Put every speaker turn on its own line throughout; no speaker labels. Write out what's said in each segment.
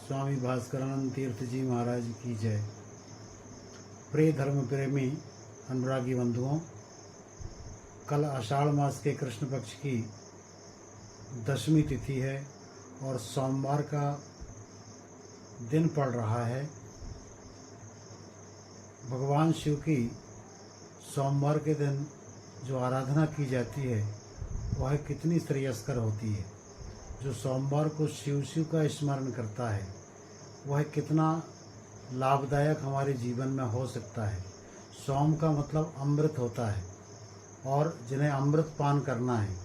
स्वामी भास्करानंद तीर्थ जी महाराज की जय। प्रिय धर्म प्रेमी अनुरागी बंधुओं, कल आषाढ़ मास के कृष्ण पक्ष की 10वीं तिथि है और सोमवार का दिन पड़ रहा है। भगवान शिव की सोमवार के दिन जो आराधना की जाती है वह कितनी श्रेयस्कर होती है। जो सोमवार को शिव का स्मरण करता है वह कितना लाभदायक हमारे जीवन में हो सकता है। सोम का मतलब अमृत होता है और जिन्हें अमृत पान करना है,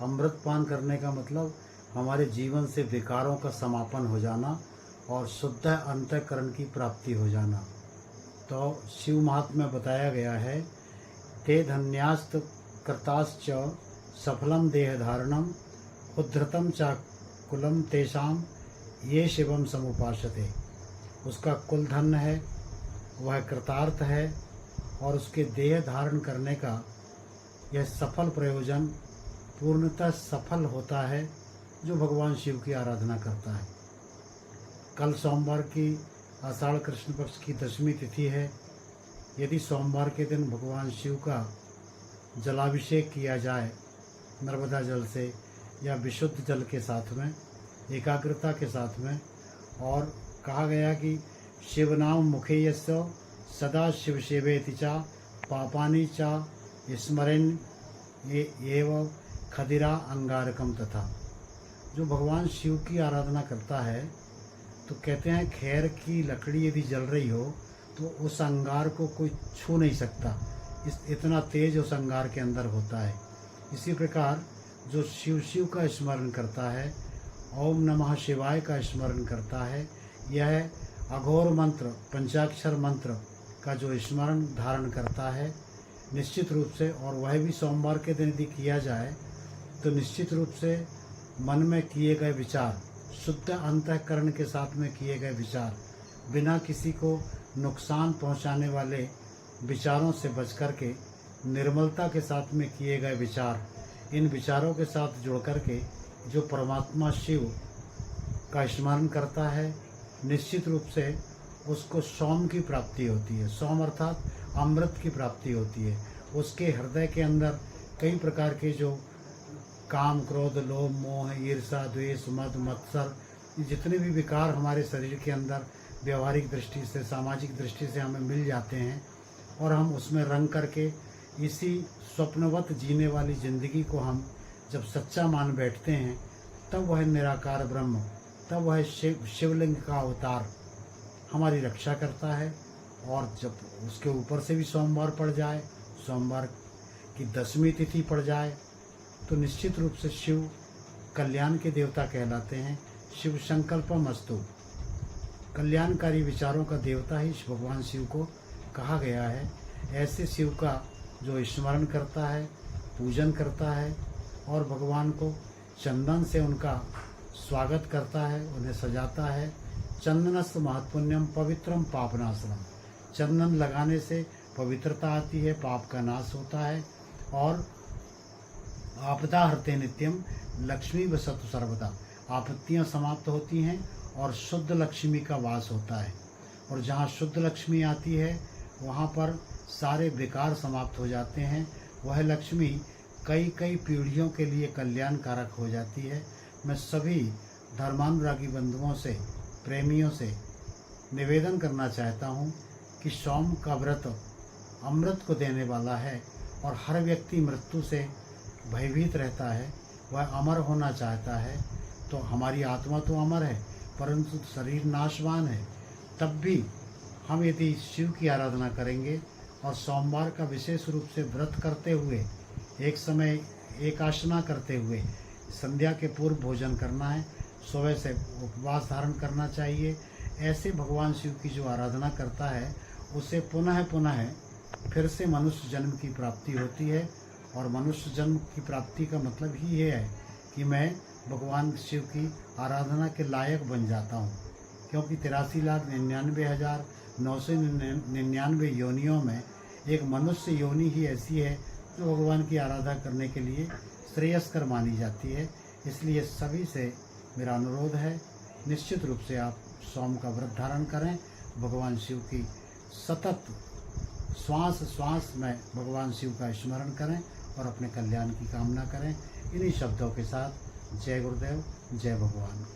अमृत पान करने का मतलब हमारे जीवन से विकारों का समापन हो जाना और शुद्ध अंतःकरण की प्राप्ति हो जाना। तो शिव महात्म्य में बताया गया है, ते धन्यास्त कृताश्च सफलम देह धारणम उद्धृतम चाकुलम तेषाम ये शिवम समुपासते। उसका कुल धन है, वह कृतार्थ है और उसके देह धारण करने का यह सफल प्रयोजन पूर्णतः सफल होता है जो भगवान शिव की आराधना करता है। कल सोमवार की आषाढ़ कृष्ण पक्ष की 10वीं तिथि है। यदि सोमवार के दिन भगवान शिव का जलाभिषेक किया जाए नर्मदा जल से या विशुद्ध जल के साथ में, एकाग्रता के साथ में, और कहा गया कि शिवनाम मुखे यस्य सदा शिव सेवेति चा पापानि चा स्मरण एव खदिरा अंगारकम। तथा जो भगवान शिव की आराधना करता है तो कहते हैं खैर की लकड़ी यदि जल रही हो तो उस अंगार को कोई छू नहीं सकता, इतना तेज उस अंगार के अंदर होता है। इसी प्रकार जो शिव का स्मरण करता है, ओम नमः शिवाय का स्मरण करता है, यह अघोर मंत्र पंचाक्षर मंत्र का जो स्मरण धारण करता है, निश्चित रूप से, और वह भी सोमवार के दिन यदि किया जाए तो निश्चित रूप से मन में किए गए विचार, शुद्ध अंतःकरण के साथ में किए गए विचार, बिना किसी को नुकसान पहुंचाने वाले विचारों से बच कर के निर्मलता के साथ में किए गए विचार, इन विचारों के साथ जुड़ कर के जो परमात्मा शिव का स्मरण करता है, निश्चित रूप से उसको सोम की प्राप्ति होती है। सोम अर्थात अमृत की प्राप्ति होती है। उसके हृदय के अंदर कई प्रकार के जो काम, क्रोध, लोभ, मोह, ईर्षा, द्वेष, मद, मत्सर, जितने भी विकार हमारे शरीर के अंदर व्यवहारिक दृष्टि से, सामाजिक दृष्टि से हमें मिल जाते हैं और हम उसमें रंग करके इसी स्वप्नवत जीने वाली जिंदगी को हम जब सच्चा मान बैठते हैं, तब वह निराकार ब्रह्म, तब वह शिवलिंग का अवतार हमारी रक्षा करता है। और जब उसके ऊपर से भी सोमवार पड़ जाए, सोमवार की 10वीं तिथि पड़ जाए, तो निश्चित रूप से शिव कल्याण के देवता कहलाते हैं। शिव संकल्पमस्तु, कल्याणकारी विचारों का देवता ही भगवान शिव को कहा गया है। ऐसे शिव का जो स्मरण करता है, पूजन करता है और भगवान को चंदन से उनका स्वागत करता है, उन्हें सजाता है। चंदनस्थ महत्पुण्यम पवित्रम पापनाशनम। चंदन लगाने से पवित्रता आती है, पाप का नाश होता है और आपदा हरते नित्यम लक्ष्मी वसतु सर्वदा। आपत्तियां समाप्त होती हैं और शुद्ध लक्ष्मी का वास होता है। और जहाँ शुद्ध लक्ष्मी आती है वहाँ पर सारे विकार समाप्त हो जाते हैं। वह लक्ष्मी कई कई पीढ़ियों के लिए कल्याणकारक हो जाती है। मैं सभी धर्मानुरागी बंधुओं से, प्रेमियों से निवेदन करना चाहता हूँ कि सोम का व्रत अमृत को देने वाला है और हर व्यक्ति मृत्यु से भयभीत रहता है, वह अमर होना चाहता है। तो हमारी आत्मा तो अमर है परंतु शरीर नाशवान है। तब भी हम यदि शिव की आराधना करेंगे और सोमवार का विशेष रूप से व्रत करते हुए, एक समय एकाशना करते हुए, संध्या के पूर्व भोजन करना है, सुबह से उपवास धारण करना चाहिए। ऐसे भगवान शिव की जो आराधना करता है उसे पुनः पुनः फिर से मनुष्य जन्म की प्राप्ति होती है। और मनुष्य जन्म की प्राप्ति का मतलब ही ये है कि मैं भगवान शिव की आराधना के लायक बन जाता हूँ, क्योंकि 83,99,999 योनियों में एक मनुष्य योनि ही ऐसी है जो भगवान की आराधना करने के लिए श्रेयस्कर मानी जाती है। इसलिए सभी से मेरा अनुरोध है, निश्चित रूप से आप सोम का व्रत धारण करें, भगवान शिव की सतत श्वास श्वास में भगवान शिव का स्मरण करें और अपने कल्याण की कामना करें। इन्हीं शब्दों के साथ जय गुरुदेव, जय भगवान।